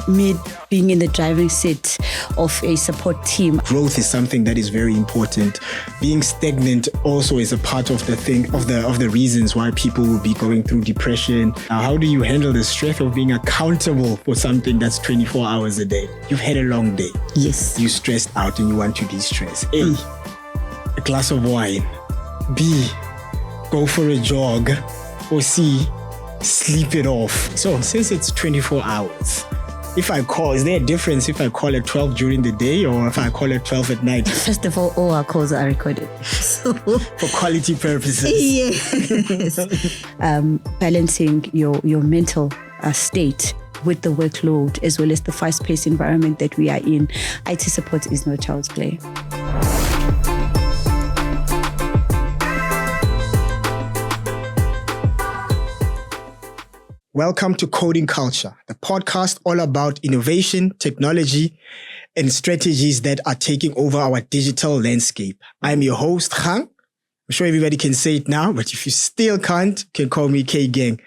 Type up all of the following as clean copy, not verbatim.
me being in the driving seat of a support team. Growth is something that is very important. Being stagnant also is a part of the reasons why people will be going through depression. Now, how do you handle the stress of being accountable for something that's 24 hours a day? You've had a long day. Yes. You're stressed out and you want to de-stress. A, a glass of wine. B, go for a jog. Or C, sleep it off. So since it's 24 hours, if I call, is there a difference if I call at 12 during the day or if I call at 12 at night? First of all our calls are recorded. So, for quality purposes. Yes. Balancing your mental state with the workload as well as the fast-paced environment that we are in. IT support is no child's play. Welcome to Coding Culture, the podcast all about innovation, technology, and strategies that are taking over our digital landscape. I'm your host, Kgang. I'm sure everybody can say it now, but if you still can't, you can call me Kgang.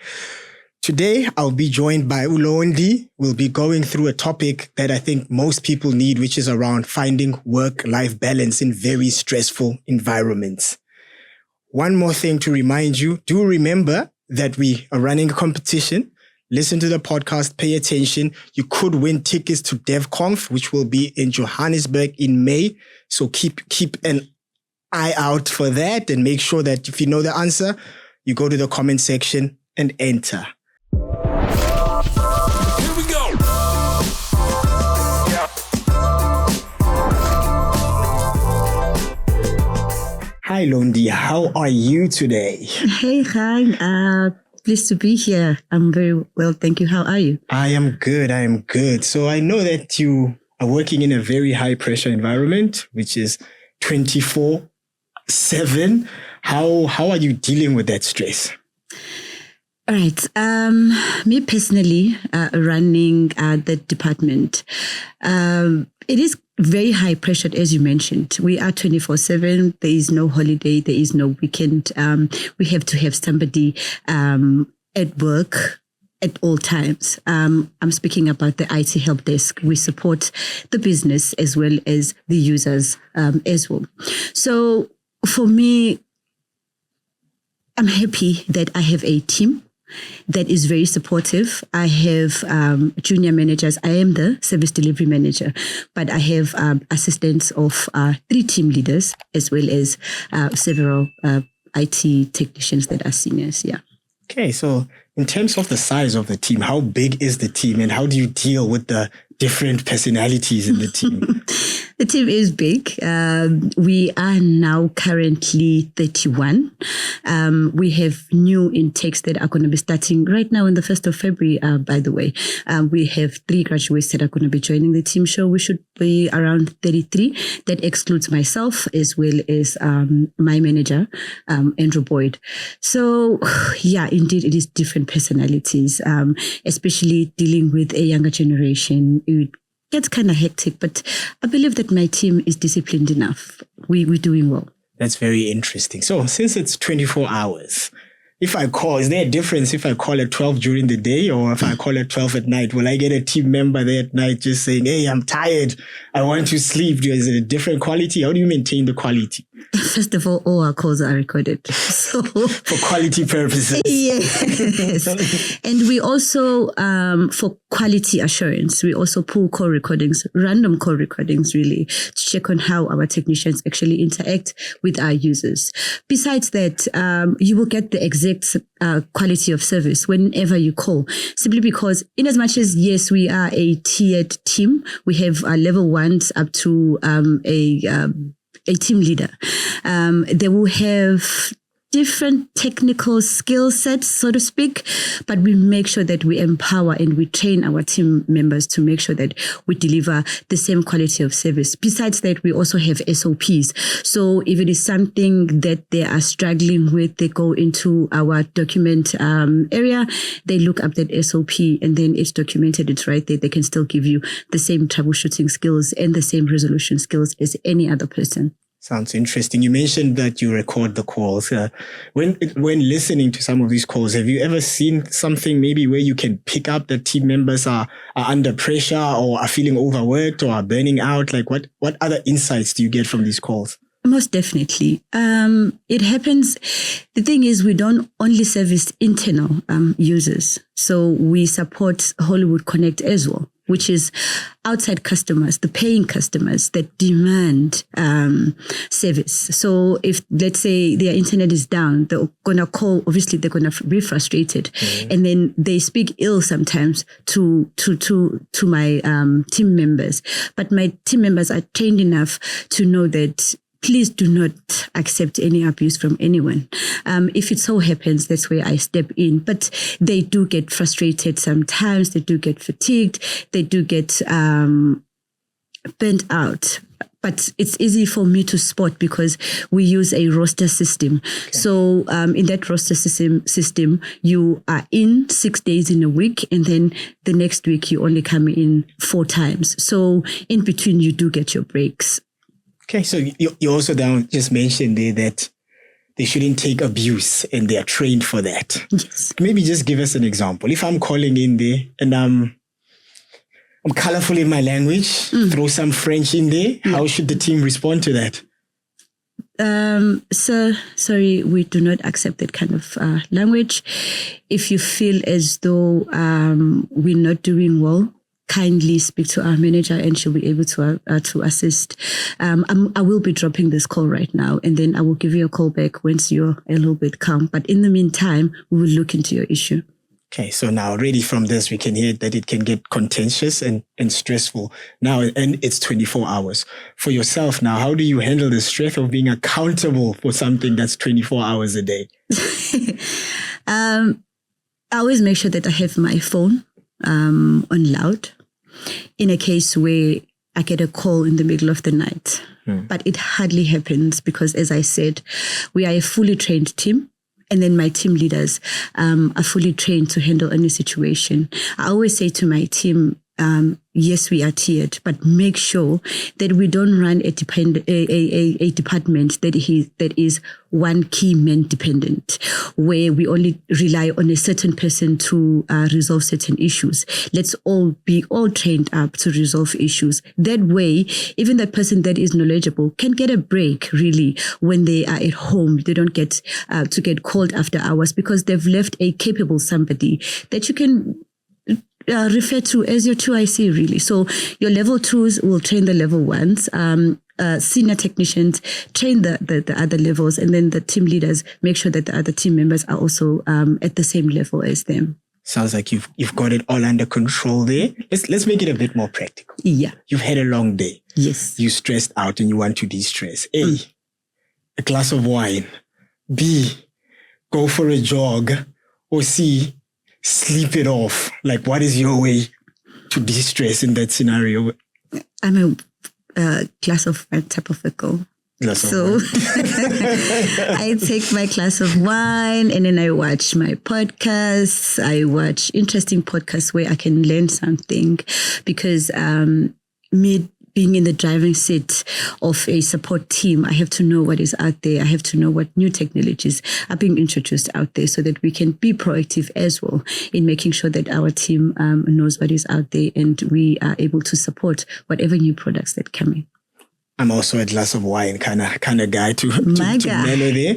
Today, I'll be joined by Londiwe. We'll be going through a topic that I think most people need, which is around finding work-life balance in very stressful environments. One more thing to remind you, do remember that we are running a competition. Listen to the podcast, pay attention. You could win tickets to DevConf, which will be in Johannesburg in May. So keep an eye out for that and make sure that if you know the answer, you go to the comment section and enter. Here we go. Hi, Londiwe. How are you today? Hey, Kgang. Pleased to be here. I'm very well, thank you. How are you? I am good. So I know that you are working in a very high pressure environment, which is 24/7. How are you dealing with that stress? All right. Me personally, running the department, it is very high pressured, as you mentioned. We are 24/7. There is no holiday. There is no weekend. We have to have somebody at work at all times. I'm speaking about the IT Helpdesk. We support the business as well as the users as well. So for me, I'm happy that I have a team that is very supportive. I have junior managers. I am the service delivery manager, but I have assistants of 3 team leaders as well as several IT technicians that are seniors. Yeah. Okay, so in terms of the size of the team, how big is the team and how do you deal with the different personalities in the team? The team is big. We are now currently 31. We have new intakes that are going to be starting right now on the 1st of February, by the way. We have 3 graduates that are going to be joining the team, so we should be around 33. That excludes myself as well as my manager, Andrew Boyd. So, yeah, indeed, it is different personalities, especially dealing with a younger generation. It gets kind of hectic, but I believe that my team is disciplined enough. We're doing well. That's very interesting. So since it's 24 hours, if I call, is there a difference if I call at 12 during the day or if I call at 12 at night? Will I get a team member there at night just saying, hey, I'm tired, I want to sleep? Is it a different quality? How do you maintain the quality? First of all our calls are recorded. So for quality purposes. Yes. And we also, for quality assurance, we also pull call recordings, random call recordings really, to check on how our technicians actually interact with our users. Besides that, you will get the exact quality of service whenever you call, simply because in as much as, yes, we are a tiered team, we have level 1s up to a team leader. They will have different technical skill sets, so to speak, but we make sure that we empower and we train our team members to make sure that we deliver the same quality of service. Besides that, we also have SOPs. So if it is something that they are struggling with, they go into our document area, they look up that SOP, and then it's documented, it's right there. They can still give you the same troubleshooting skills and the same resolution skills as any other person. Sounds interesting. You mentioned that you record the calls. When listening to some of these calls, have you ever seen something maybe where you can pick up that team members are under pressure or are feeling overworked or are burning out? Like what other insights do you get from these calls? Most definitely. It happens. The thing is, we don't only service internal users. So we support Hollywood Connect as well, which is outside customers, the paying customers that demand service. So if, let's say, their internet is down, they're going to call, obviously they're going to be frustrated. And then they speak ill sometimes to my team members. But my team members are trained enough to know that please do not accept any abuse from anyone. If it so happens, that's where I step in. But they do get frustrated sometimes. They do get fatigued. They do get burnt out. But it's easy for me to spot because we use a roster system. Okay. So in that roster system, you are in 6 days in a week, and then the next week you only come in 4 times. So in between, you do get your breaks. Okay, so you also just mentioned there that they shouldn't take abuse and they are trained for that. Yes. Maybe just give us an example. If I'm calling in there and I'm colorful in my language, throw some French in there, how should the team respond to that? Sir, sorry, we do not accept that kind of language. If you feel as though we're not doing well, kindly speak to our manager and she'll be able to assist. I will be dropping this call right now, and then I will give you a call back once you're a little bit calm. But in the meantime, we will look into your issue. Okay, so now already from this, we can hear that it can get contentious and stressful. Now, and it's 24 hours. For yourself now, how do you handle the stress of being accountable for something that's 24 hours a day? I always make sure that I have my phone on loud in a case where I get a call in the middle of the night. But it hardly happens because, as I said, we are a fully trained team. And then my team leaders are fully trained to handle any situation. I always say to my team, yes, we are tiered, but make sure that we don't run a department that is one key man dependent, where we only rely on a certain person to resolve certain issues. Let's all be trained up to resolve issues. That way, even the person that is knowledgeable can get a break, really, when they are at home. They don't get to get called after hours because they've left a capable somebody that you can refer to as your 2IC, really. So your level 2s will train the level 1s. Senior technicians train the other levels, and then the team leaders make sure that the other team members are also at the same level as them. Sounds like you've got it all under control there. Let's make it a bit more practical. Yeah. You've had a long day. Yes. You're stressed out and you want to de-stress. A, a glass of wine. B, go for a jog. Or C, sleep it off. Like, what is your way to de-stress in that scenario? I'm a glass of wine type of a girl. So I take my glass of wine and then I watch my podcasts. I watch interesting podcasts where I can learn something, because me being in the driving seat of a support team, I have to know what is out there. I have to know what new technologies are being introduced out there so that we can be proactive as well in making sure that our team knows what is out there and we are able to support whatever new products that come in. I'm also a glass of wine kind of guy to mellow there.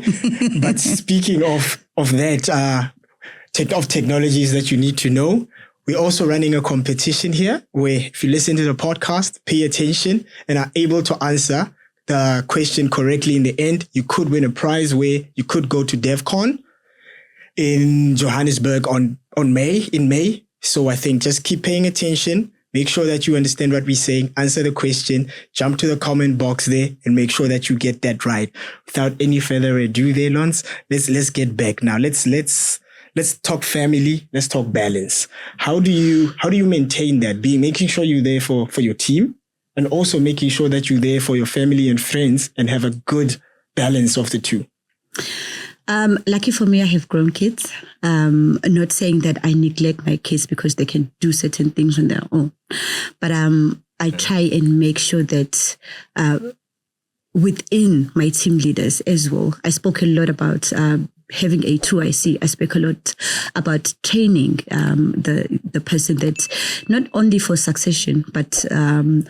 But speaking of that, of technologies that you need to know, we're also running a competition here where if you listen to the podcast, pay attention and are able to answer the question correctly in the end, you could win a prize where you could go to DevCon in Johannesburg in May. So I think just keep paying attention. Make sure that you understand what we're saying, answer the question, jump to the comment box there and make sure that you get that right. Without any further ado there, Lons, let's get back now. Let's talk family. Let's talk balance. How do you maintain that? Making sure you're there for your team and also making sure that you're there for your family and friends and have a good balance of the two. Lucky for me, I have grown kids. Not saying that I neglect my kids because they can do certain things on their own. But I try and make sure that within my team leaders as well. I spoke a lot about having a 2IC. I spoke a lot about training the person that not only for succession, but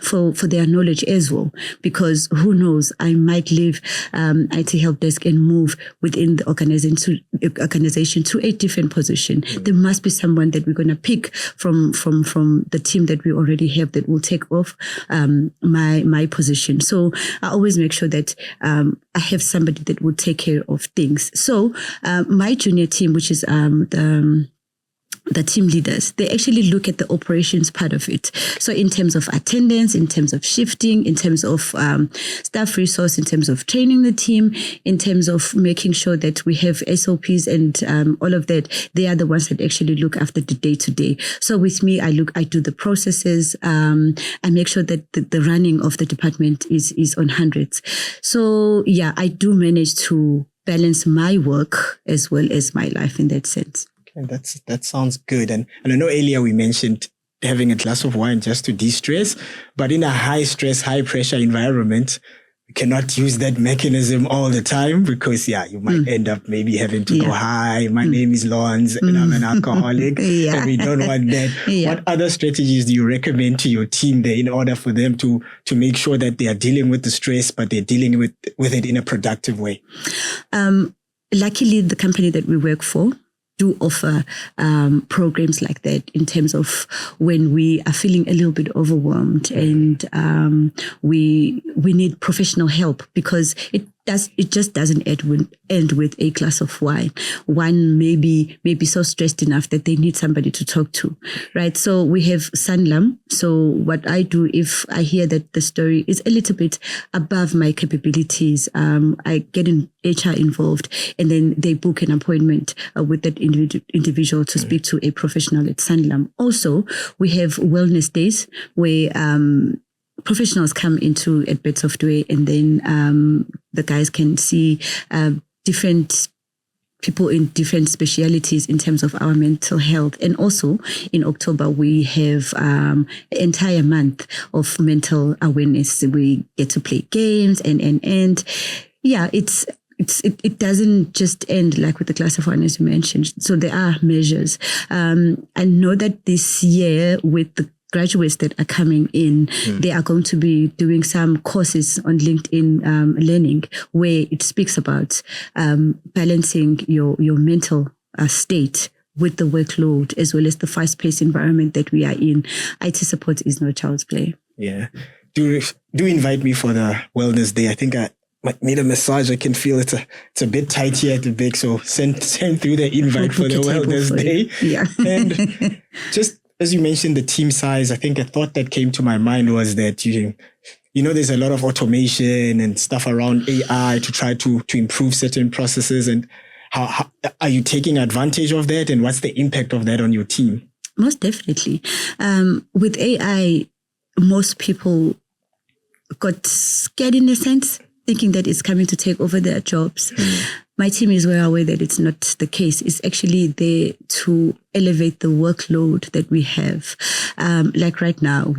for their knowledge as well. Because who knows, I might leave IT Helpdesk and move within the organization to a different position. There must be someone that we're going to pick from the team that we already have that will take off my position. So I always make sure that I have somebody that will take care of things. So my junior team, which is the team leaders, they actually look at the operations part of it. So in terms of attendance, in terms of shifting, in terms of staff resource, in terms of training the team, in terms of making sure that we have SOPs and all of that, they are the ones that actually look after the day-to-day. So with me, I do the processes. I make sure that the running of the department is on hundreds. So yeah, I do manage to balance my work as well as my life in that sense. Okay, that sounds good. And I know earlier we mentioned having a glass of wine just to de-stress, but in a high stress, high pressure environment, you cannot use that mechanism all the time because you might end up maybe having to go, hi, my name is Lons and I'm an alcoholic and we don't want that. What other strategies do you recommend to your team there in order for them to make sure that they are dealing with the stress, but they're dealing with it in a productive way? Luckily, the company that we work for do offer programs like that in terms of when we are feeling a little bit overwhelmed and we need professional help, because it just doesn't end with a glass of wine. One may be so stressed enough that they need somebody to talk to, right? So we have Sanlam. So what I do, if I hear that the story is a little bit above my capabilities, I get an HR involved, and then they book an appointment with that individual to speak to a professional at Sanlam. Also, we have wellness days where professionals come into at Bed Software, and then the guys can see different people in different specialities in terms of our mental health. And also in October, we have an entire month of mental awareness. We get to play games and yeah, it doesn't just end like with the glass of wine, as you mentioned. So there are measures. I know that this year with the graduates that are coming in, they are going to be doing some courses on LinkedIn Learning, where it speaks about balancing your mental state with the workload, as well as the fast-paced environment that we are in. IT support is no child's play. Yeah. Do invite me for the wellness day. I think I might need a massage. I can feel it's a bit tight here at the back. So send through the invite for the wellness day. Yeah. And just as you mentioned the team size, I think a thought that came to my mind was that you know there's a lot of automation and stuff around AI to try to improve certain processes. And how are you taking advantage of that? And what's the impact of that on your team? Most definitely. With AI, most people got scared in a sense, thinking that it's coming to take over their jobs. My team is well aware that it's not the case. It's actually there to elevate the workload that we have. Like right now,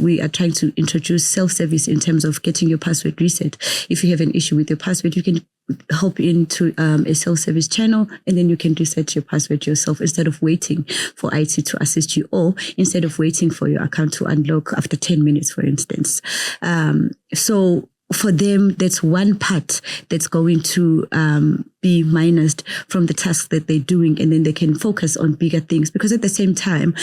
we are trying to introduce self-service in terms of getting your password reset. If you have an issue with your password, you can hop into a self-service channel, and then you can reset your password yourself instead of waiting for IT to assist you, or instead of waiting for your account to unlock after 10 minutes, for instance. So for them, that's one part that's going to be minused from the tasks that they're doing, and then they can focus on bigger things. Because at the same time,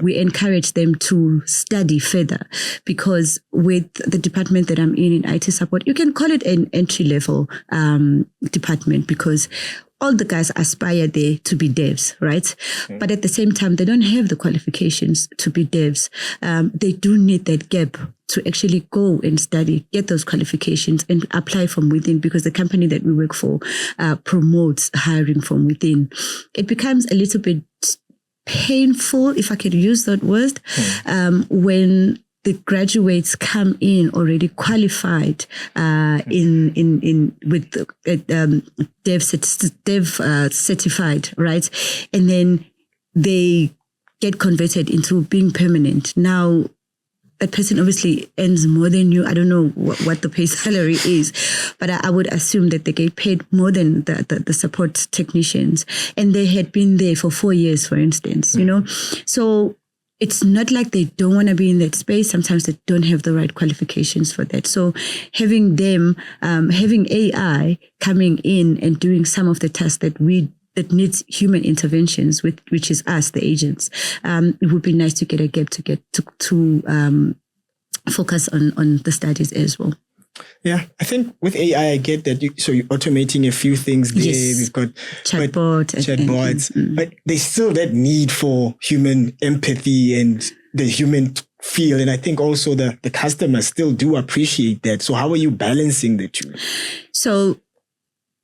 we encourage them to study further, because with the department that I'm in IT support, you can call it an entry-level department, because all the guys aspire there to be devs, right? But at the same time, they don't have the qualifications to be devs. They do need that gap to actually go and study, get those qualifications, and apply from within, because the company that we work for promotes hiring from within. It becomes a little bit painful, if I could use that word, when the graduates come in already qualified with dev certified, right? And then they get converted into being permanent. Now, that person obviously earns more than you. I don't know what the pay salary is, but I would assume that they get paid more than the support technicians. And they had been there for 4 years, for instance, you know. So it's not like they don't want to be in that space. Sometimes they don't have the right qualifications for that. So having them, having AI coming in and doing some of the tasks that needs human interventions, which is us, the agents, it would be nice to get a gap to focus on the studies as well. Yeah, I think with AI, I get that. So you're automating a few things there. Yes. We've got chatbots, but there's still that need for human empathy and the human feel. And I think also the customers still do appreciate that. So how are you balancing the two? So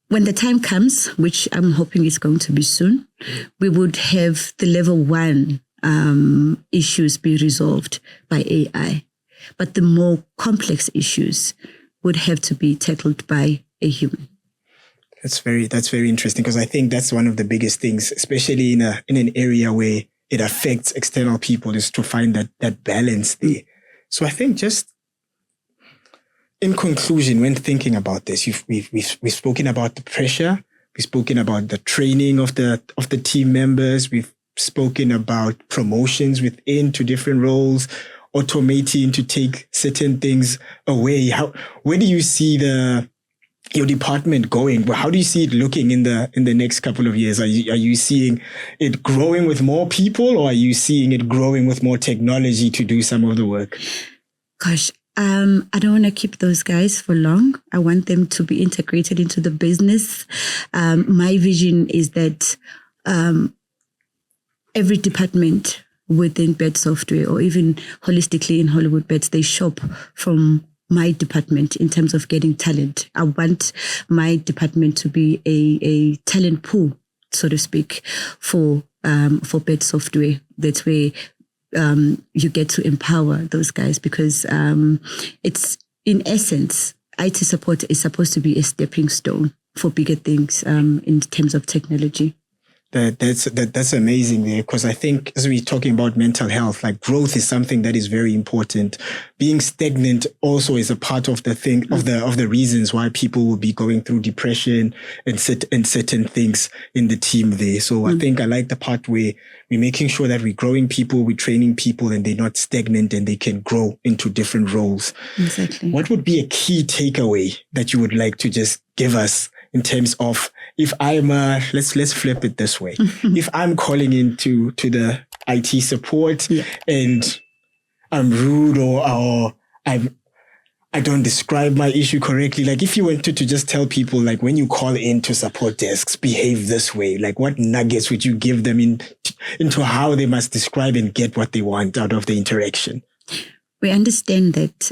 when the time comes, which I'm hoping is going to be soon, we would have the level 1 issues be resolved by AI. But the more complex issues would have to be tackled by a human. That's very interesting, because I think that's one of the biggest things, especially in an area where it affects external people, is to find that balance there. So I think, just in conclusion, when thinking about this, we've spoken about the pressure, we've spoken about the training of the team members, we've spoken about promotions within to different roles, automating to take certain things away. Where do you see your department going? How do you see it looking in the next couple of years? Are you seeing it growing with more people, or are you seeing it growing with more technology to do some of the work? Gosh, I don't want to keep those guys for long. I want them to be integrated into the business. My vision is that every department within Bed Software, or even holistically in Hollywood Beds, they shop from my department in terms of getting talent. I want my department to be a talent pool, so to speak, for Bed Software. That's where you get to empower those guys, because it's, in essence, IT support is supposed to be a stepping stone for bigger things in terms of technology. That's amazing there, because I think, as we're talking about mental health, like, growth is something that is very important. Being stagnant also is a part of the thing, of the reasons why people will be going through depression and certain things in the team there. So I think I like the part where we're making sure that we're growing people, we're training people, and they're not stagnant and they can grow into different roles. Exactly. What would be a key takeaway that you would like to just give us, in terms of, if I'm let's flip it this way. If I'm calling into the IT support and I'm rude, or I don't describe my issue correctly, like, if you wanted to just tell people, like, when you call into support desks, behave this way, like, what nuggets would you give them into how they must describe and get what they want out of the interaction? We understand that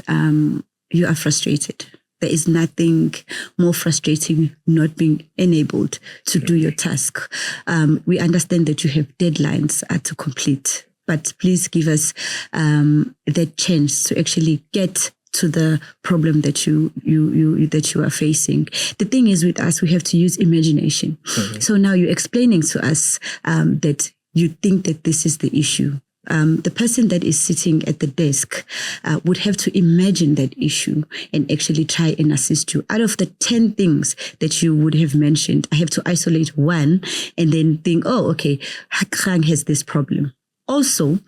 you are frustrated. There is nothing more frustrating not being enabled to do your task. We understand that you have deadlines to complete, but please give us that chance to actually get to the problem that you are facing. The thing is, with us, we have to use imagination. Mm-hmm. So now you're explaining to us that you think that this is the issue. The person that is sitting at the desk would have to imagine that issue and actually try and assist you. Out of the 10 things that you would have mentioned, I have to isolate one and then think, oh, okay, Kgang has this problem. Also,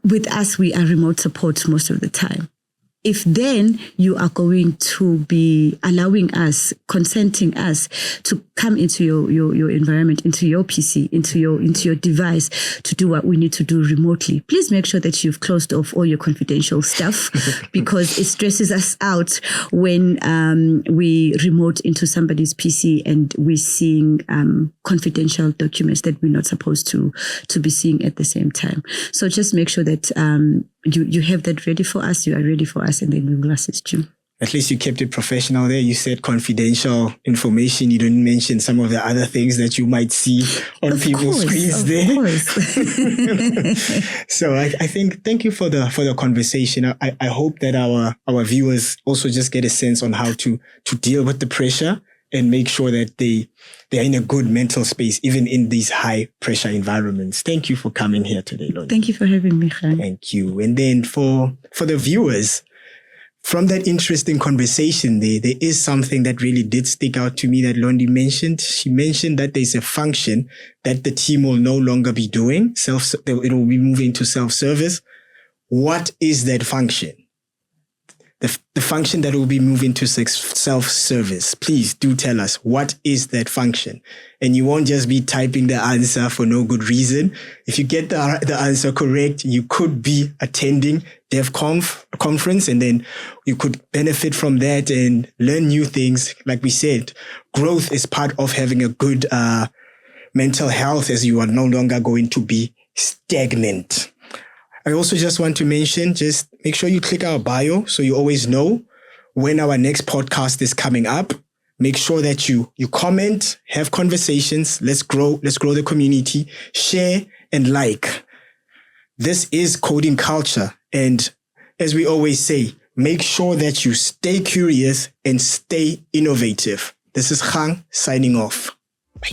with us, we are remote support most of the time. If then you are going to be allowing us, consenting us to come into your environment, into your PC, into your device to do what we need to do remotely, please make sure that you've closed off all your confidential stuff, because it stresses us out when we remote into somebody's PC and we're seeing confidential documents that we're not supposed to be seeing at the same time. So just make sure that you have that ready for us, you are ready for us, and then we will assist you. At least you kept it professional there. You said confidential information. You didn't mention some of the other things that you might see on people's screens there. Of course. So I think, thank you for the conversation. I hope that our viewers also just get a sense on how to deal with the pressure and make sure that they're in a good mental space, even in these high pressure environments. Thank you for coming here today, Londiwe. Thank you for having me, Kgang. Thank you. And then for the viewers, from that interesting conversation there is something that really did stick out to me that Londiwe mentioned. She mentioned that there's a function that the team will no longer be doing. It will be moving to self-service. What is that function? The function that will be moving to self-service. Please do tell us, what is that function? And you won't just be typing the answer for no good reason. If you get the answer correct, you could be attending DevConf conference, and then you could benefit from that and learn new things. Like we said, growth is part of having a good mental health, as you are no longer going to be stagnant. I also just want to mention, just make sure you click our bio so you always know when our next podcast is coming up. Make sure that you comment, have conversations. Let's grow the community, share and like. This is coding culture. And as we always say, make sure that you stay curious and stay innovative. This is Kgang signing off. Bye.